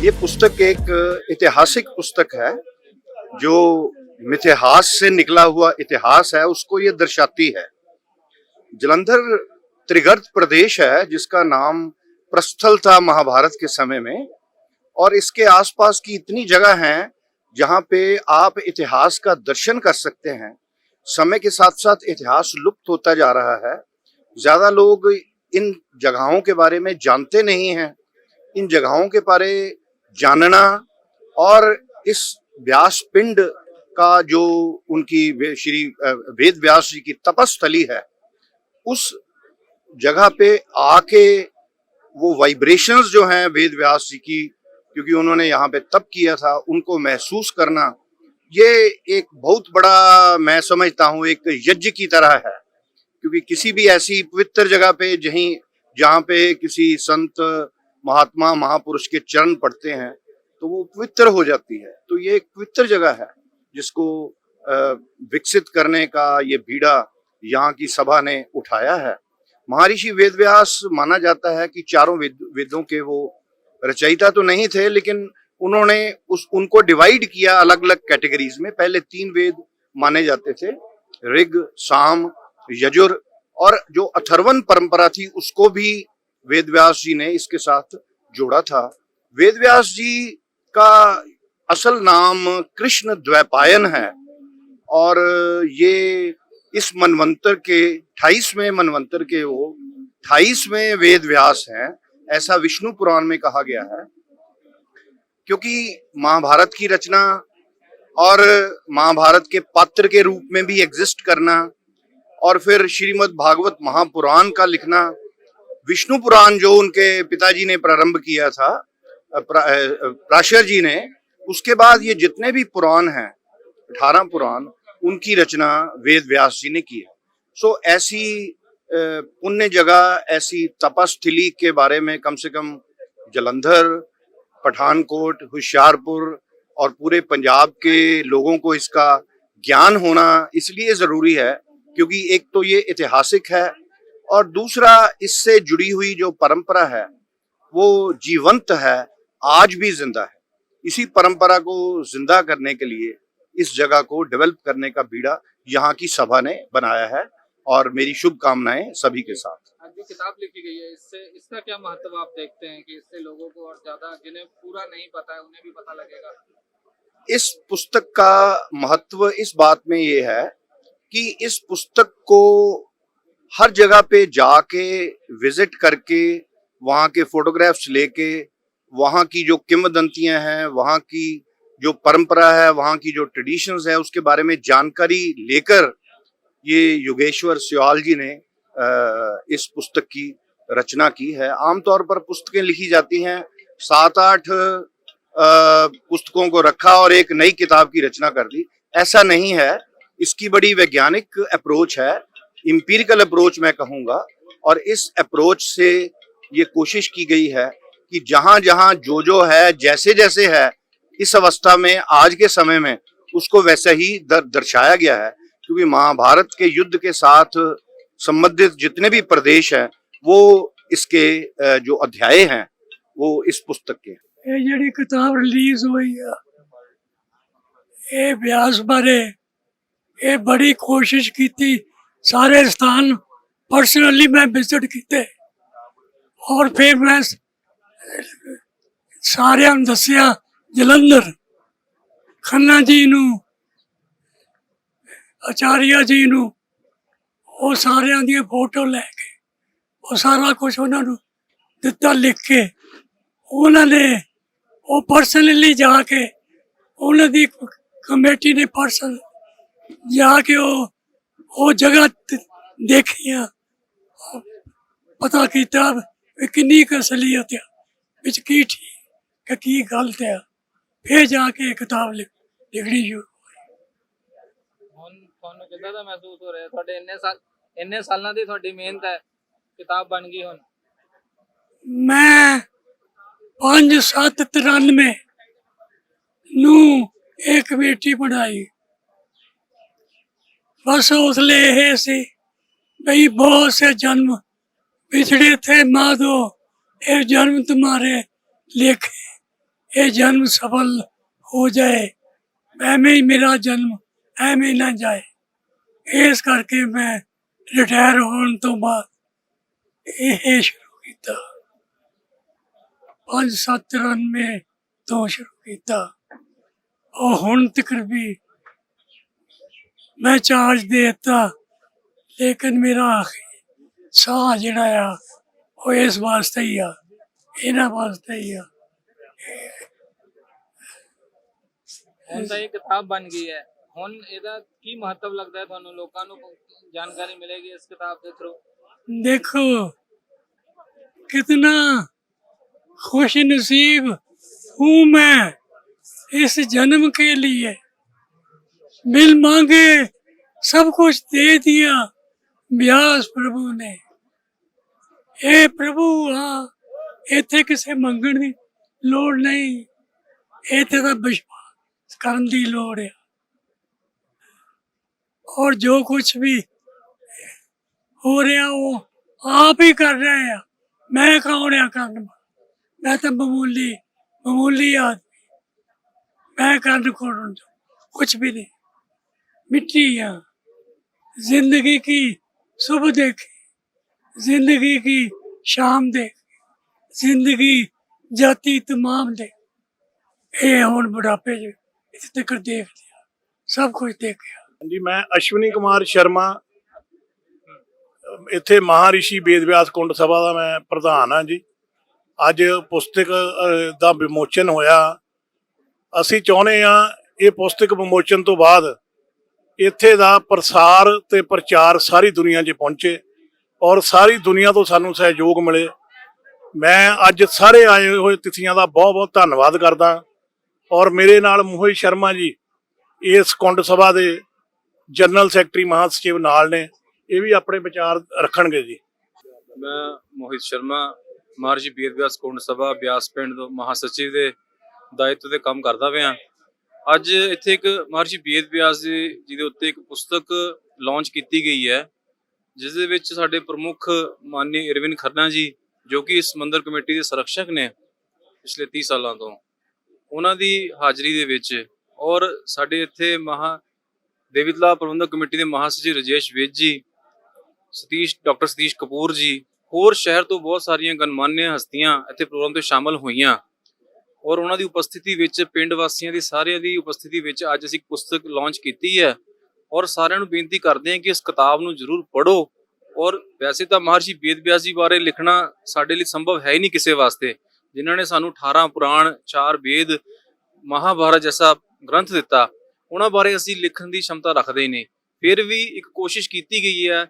ये पुस्तक एक ऐतिहासिक पुस्तक है जो मिथिहास से निकला हुआ इतिहास है, उसको ये दर्शाती है। जलंधर त्रिगर्त प्रदेश है जिसका नाम प्रस्थल था महाभारत के समय में, और इसके आसपास की इतनी जगह हैं जहां पे आप इतिहास का दर्शन कर सकते हैं। समय के साथ साथ इतिहास लुप्त होता जा रहा है। ज्यादा लोग इन जगहों के बारे में जानते नहीं हैं। इन जगहों के बारे जानना और इस व्यास पिंड का जो उनकी श्री वेद व्यास जी की तपस्थली है, उस जगह पे आके वो वाइब्रेशंस जो हैं वेद व्यास जी की, क्योंकि उन्होंने यहाँ पे तप किया था, उनको महसूस करना, ये एक बहुत बड़ा, मैं समझता हूँ, एक यज्ञ की तरह है। क्योंकि किसी भी ऐसी पवित्र जगह पे जहाँ पे किसी संत महात्मा महापुरुष के चरण पड़ते हैं तो वो पवित्र हो जाती है। तो ये एक पवित्र जगह है जिसको विकसित करने का ये बीड़ा यहाँ की सभा ने उठाया है। महर्षि वेदव्यास माना जाता है कि चारों वेदों के वो रचयिता तो नहीं थे, लेकिन उन्होंने उनको डिवाइड किया अलग अलग कैटेगरीज में। पहले 3 वेद माने जाते थे, ऋग, साम, यजुर, और जो अथर्वण परंपरा थी उसको भी वेदव्यास जी ने इसके साथ जोड़ा था। वेदव्यास जी का असल नाम कृष्ण द्वैपायन है, और ये इस मनवंतर के 28वें मनवंतर के वो 28वें वेद व्यास हैं, ऐसा विष्णु पुराण में कहा गया है। क्योंकि महाभारत की रचना और महाभारत के पात्र के रूप में भी एग्जिस्ट करना, और फिर श्रीमद् भागवत महापुराण का लिखना, विष्णु पुराण जो उनके पिताजी ने प्रारंभ किया था, पराशर जी ने, उसके बाद ये जितने भी पुराण हैं 18 पुराण, उनकी रचना वेद व्यास जी ने की है। सो ऐसी पुण्य जगह, ऐसी तपस्थली के बारे में कम से कम जलंधर, पठानकोट, होशियारपुर और पूरे पंजाब के लोगों को इसका ज्ञान होना इसलिए जरूरी है क्योंकि एक तो ये ऐतिहासिक है, और दूसरा इससे जुड़ी हुई जो परंपरा है वो जीवंत है, आज भी जिंदा है। इसी परंपरा को जिंदा करने के लिए इस जगह को डेवलप करने का बीड़ा यहाँ की सभा ने बनाया है, और मेरी शुभकामनाएं सभी के साथ। आज जो किताब लिखी गई है, इसका क्या महत्व आप देखते हैं कि इससे लोगों को और ज्यादा, जिन्हें पूरा नहीं पता है उन्हें भी पता लगेगा? इस पुस्तक का महत्व इस बात में ये है कि इस पुस्तक को हर जगह पे जाके विजिट करके, वहाँ के फोटोग्राफ्स लेके, वहाँ की जो किंवदंतियां हैं, वहाँ की जो परंपरा है, वहाँ की जो ट्रेडिशंस है, उसके बारे में जानकारी लेकर ये योगेश्वर स्याल जी ने इस पुस्तक की रचना की है। आमतौर पर पुस्तकें लिखी जाती हैं, 7-8 पुस्तकों को रखा और एक नई किताब की रचना कर दी। ऐसा नहीं है, इसकी बड़ी वैज्ञानिक अप्रोच है, इंपीरिकल अप्रोच मैं कहूँगा, और इस अप्रोच से ये कोशिश की गई है कि जहाँ जहाँ जो है, जैसे जैसे है इस अवस्था में, आज के समय में, उसको वैसे ही दर्शाया गया है। क्योंकि महाभारत के युद्ध के साथ संबंधित जितने भी प्रदेश हैं वो इसके जो अध्याय हैं वो इस पुस्तक के। ये जी किताब रिलीज हुई है, ये व्यास बारे ये बड़ी कोशिश की थी, सारे स्थान पर्सनली मैं विजिट किए, और फिर मैं सारे दसिया जलंधर खन्ना जी नू, आचार्य जी नू, वो सारिया दी फोटो लैके वो सारा कुछ उन्होंने दिता लिख के, उन्होंने वो पर्सनली जाके उन्होंने कमेटी ने पर्सन जाके वो जगह देखिया, पता किया किन्नी क असलियत है, बिच की ठीक की गलत है, फिर जाके किताब लिखनी शुरू। ਤੁਹਾਨੂੰ ਕਿੱਦਾਂ ਦਾ ਮਹਿਸੂਸ ਹੋ ਰਿਹਾ? ਤੁਹਾਡੇ ਇੰਨੇ ਸਾਲਾਂ ਦੀ ਤੁਹਾਡੀ ਮਿਹਨਤ ਹੈ, ਕਿਤਾਬ ਬਣ ਗਈ ਹੁਣ। मैं 5-7-93 नू एक कमेटी बनाई, बस उसले ये सी भाई बहुत से जन्म पिछड़े थे माधो, ये जन्म तुम्हारे लिखे, ये जन्म सफल हो जाए, एवें ही मेरा जन्म एवें ना जाए। इस करके मैं रिटायर होने तो बाद ये शुरू किया, 5-7 93 तो शुरू किया और हुण तक भी मैं चार्ज देता, लेकिन मेरा साह जिहड़ा आ वो इस वास्ते ही आ, इन्हां वास्ते ही आ। ਹੁਣ ਤਾਂ ਇਹ ਕਿਤਾਬ ਬਣ ਗਈ ਹੈ, ਹੁਣ ਇਹਦਾ ਕੀ ਮਹੱਤਵ ਲੱਗਦਾ ਹੈ ਤੁਹਾਨੂੰ? ਲੋਕਾਂ ਨੂੰ ਜਾਣਕਾਰੀ ਮਿਲੇਗੀ ਇਸ ਕਿਤਾਬ ਦੇ ਥਰੂ? देखो कितना खुश नसीब हूँ मैं इस जन्म के लिए, बिल मांगे सब कुछ दे दिया व्यास प्रभु ने। ए प्रभु हाँ, इत्थे किसे मंगण की लोड़ नहीं, इत्थे तां विश्वास करन दी लोड़ है। और जो कुछ भी हो रहा वो आप ही कर रहे हैं, मैं कौन है करन? मैं तो मामूली आदमी, मैं करन कौन? कुछ भी नहीं, मिट्टी है। जिंदगी की सुबह देखी, जिंदगी की शाम देखी, जिंदगी जाती तमाम देख, ये हुण बुढ़ापे च इत्थे तक देख लिया, सब कुछ देख गया। जी मैं अश्विनी कुमार शर्मा ਇੱਥੇ ਮਹਾਰਿਸ਼ੀ ਵੇਦ ਵਿਆਸ ਕੁੰਡ ਸਭਾ ਦਾ ਮੈਂ ਪ੍ਰਧਾਨ ਹਾਂ ਜੀ। ਅੱਜ ਪੁਸਤਕ ਦਾ ਵਿਮੋਚਨ ਹੋਇਆ। ਅਸੀਂ ਚਾਹੁੰਦੇ ਹਾਂ ਇਹ ਪੁਸਤਕ ਵਿਮੋਚਨ ਤੋਂ ਬਾਅਦ ਇੱਥੇ ਦਾ ਪ੍ਰਸਾਰ ਤੇ ਪ੍ਰਚਾਰ ਸਾਰੀ ਦੁਨੀਆ 'ਚ ਪਹੁੰਚੇ ਔਰ ਸਾਰੀ ਦੁਨੀਆ ਤੋਂ ਸਾਨੂੰ ਸਹਿਯੋਗ ਮਿਲੇ। ਮੈਂ ਅੱਜ ਸਾਰੇ ਆਏ ਹੋਏ ਤਿਥੀਆਂ ਦਾ ਬਹੁਤ ਬਹੁਤ ਧੰਨਵਾਦ ਕਰਦਾ ਔਰ ਮੇਰੇ ਨਾਲ ਮੋਹਿਤ ਸ਼ਰਮਾ ਜੀ ਇਸ ਕੁੰਡ ਸਭਾ ਦੇ ਜਨਰਲ ਸੈਕਟਰੀ ਮਹਾਸਚਿਵ ਨਾਲ ਨੇ, ਇਹ ਵੀ ਆਪਣੇ ਵਿਚਾਰ ਰੱਖਣਗੇ ਜੀ। मैं मोहित शर्मा महर्षि वेद व्यास कुंड सभा ਬਿਆਸ ਪਿੰਡ ਤੋਂ ਮਹਾਸਚਿਵ ਦੇ ਦਾਇਿਤਵ ਤੇ ਕੰਮ ਕਰਦਾ ਪਿਆ। ਅੱਜ ਇੱਥੇ ਇੱਕ ਮਹਰਸ਼ੀ ਵੇਦ व्यास ਜੀ ਦੇ ਉੱਤੇ ਇੱਕ ਪੁਸਤਕ ਲਾਂਚ ਕੀਤੀ ਗਈ ਹੈ, ਜਿਸ ਦੇ ਵਿੱਚ ਸਾਡੇ ਪ੍ਰਮੁੱਖ ਮਾਨਨੀ ਅਰਵਿੰਦ ਖੰਨਾ ਜੀ, ਜੋ ਕਿ ਇਸ ਮੰਦਿਰ ਕਮੇਟੀ ਦੇ ਸੰਰਕਸ਼ਕ ਨੇ ਪਿਛਲੇ 30 ਸਾਲਾਂ ਤੋਂ, ਉਹਨਾਂ ਦੀ ਹਾਜ਼ਰੀ ਦੇ ਵਿੱਚ ਔਰ ਸਾਡੇ ਇੱਥੇ ਦੇਵੀਤਲਾ ਪ੍ਰਬੰਧਕ ਕਮੇਟੀ ਦੇ ਮਹਾਸਚਿਵ ਰਜੇਸ਼ ਵੇਦ ਜੀ, ਡਾਕਟਰ ਸਤੀਸ਼ ਕਪੂਰ ਜੀ, ਹੋਰ ਸ਼ਹਿਰ ਤੋਂ ਬਹੁਤ ਸਾਰੀਆਂ ਗਣਮਾਨਿਆ ਹਸਤੀਆਂ ਇੱਥੇ ਪ੍ਰੋਗਰਾਮ ਤੇ ਸ਼ਾਮਲ ਹੋਈਆਂ ਔਰ ਉਹਨਾਂ ਦੀ ਉਪਸਥਿਤੀ ਵਿੱਚ, ਪਿੰਡ ਵਾਸੀਆਂ ਦੀ ਸਾਰਿਆਂ ਦੀ ਉਪਸਥਿਤੀ ਵਿੱਚ ਅੱਜ ਅਸੀਂ ਇੱਕ ਪੁਸਤਕ ਲਾਂਚ ਕੀਤੀ ਹੈ ਔਰ ਸਾਰਿਆਂ ਨੂੰ ਬੇਨਤੀ ਕਰਦੇ ਹਾਂ ਕਿ ਇਸ ਕਿਤਾਬ ਨੂੰ ਜ਼ਰੂਰ ਪੜ੍ਹੋ। ਔਰ ਵੈਸੇ ਤਾਂ ਮਹਰਸ਼ੀ ਵੇਦ व्यास ਜੀ ਬਾਰੇ ਲਿਖਣਾ ਸਾਡੇ ਲਈ ਸੰਭਵ ਹੈ ਹੀ ਨਹੀਂ ਕਿਸੇ ਵਾਸਤੇ, ਜਿਨ੍ਹਾਂ ਨੇ ਸਾਨੂੰ 18 ਪੁਰਾਣ, 4 ਵੇਦ, ਮਹਾਭਾਰਤ ਜੈਸਾ ਗ੍ਰੰਥ ਦਿੱਤਾ, ਉਹਨਾਂ ਬਾਰੇ ਅਸੀਂ ਲਿਖਣ ਦੀ ਸ਼ਮਤਾ ਰੱਖਦੇ ਹੀ ਨਹੀਂ। ਫਿਰ ਵੀ ਇੱਕ ਕੋਸ਼ਿਸ਼ ਕੀਤੀ ਗਈ ਹੈ,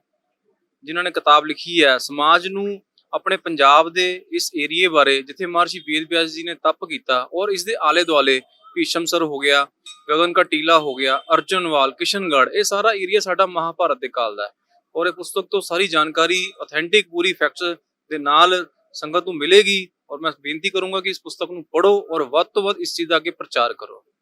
ਜਿਨ੍ਹਾਂ ਨੇ ਕਿਤਾਬ ਲਿਖੀ ਹੈ, ਸਮਾਜ ਨੂੰ ਆਪਣੇ ਪੰਜਾਬ ਦੇ ਇਸ ਏਰੀਏ ਬਾਰੇ ਜਿੱਥੇ ਮਹਰਸ਼ੀ ਵੇਦ व्यास ਜੀ ਨੇ ਤਪ ਕੀਤਾ ਔਰ ਇਸ ਦੇ ਆਲੇ ਦੁਆਲੇ ਭੀਸ਼ਮ ਸਰ ਹੋ ਗਿਆ, ਗਗਨ ਕਾ ਟੀਲਾ ਹੋ ਗਿਆ, ਅਰਜਨਵਾਲ, ਕਿਸ਼ਨਗੜ੍ਹ, ਇਹ ਸਾਰਾ ਏਰੀਆ ਸਾਡਾ ਮਹਾਭਾਰਤ ਦੇ ਕਾਲ ਦਾ ਹੈ ਔਰ ਇਹ ਪੁਸਤਕ ਤੋਂ ਸਾਰੀ ਜਾਣਕਾਰੀ ਆਥੈਂਟਿਕ ਪੂਰੀ ਫੈਕਟਸ ਦੇ ਨਾਲ ਸੰਗਤ ਨੂੰ ਮਿਲੇਗੀ ਔਰ ਮੈਂ ਬੇਨਤੀ ਕਰੂੰਗਾ ਕਿ ਇਸ ਪੁਸਤਕ ਨੂੰ ਪੜ੍ਹੋ ਔਰ ਵੱਧ ਤੋਂ ਵੱਧ ਇਸ ਚੀਜ਼ ਦਾ ਅੱਗੇ ਪ੍ਰਚਾਰ ਕਰੋ।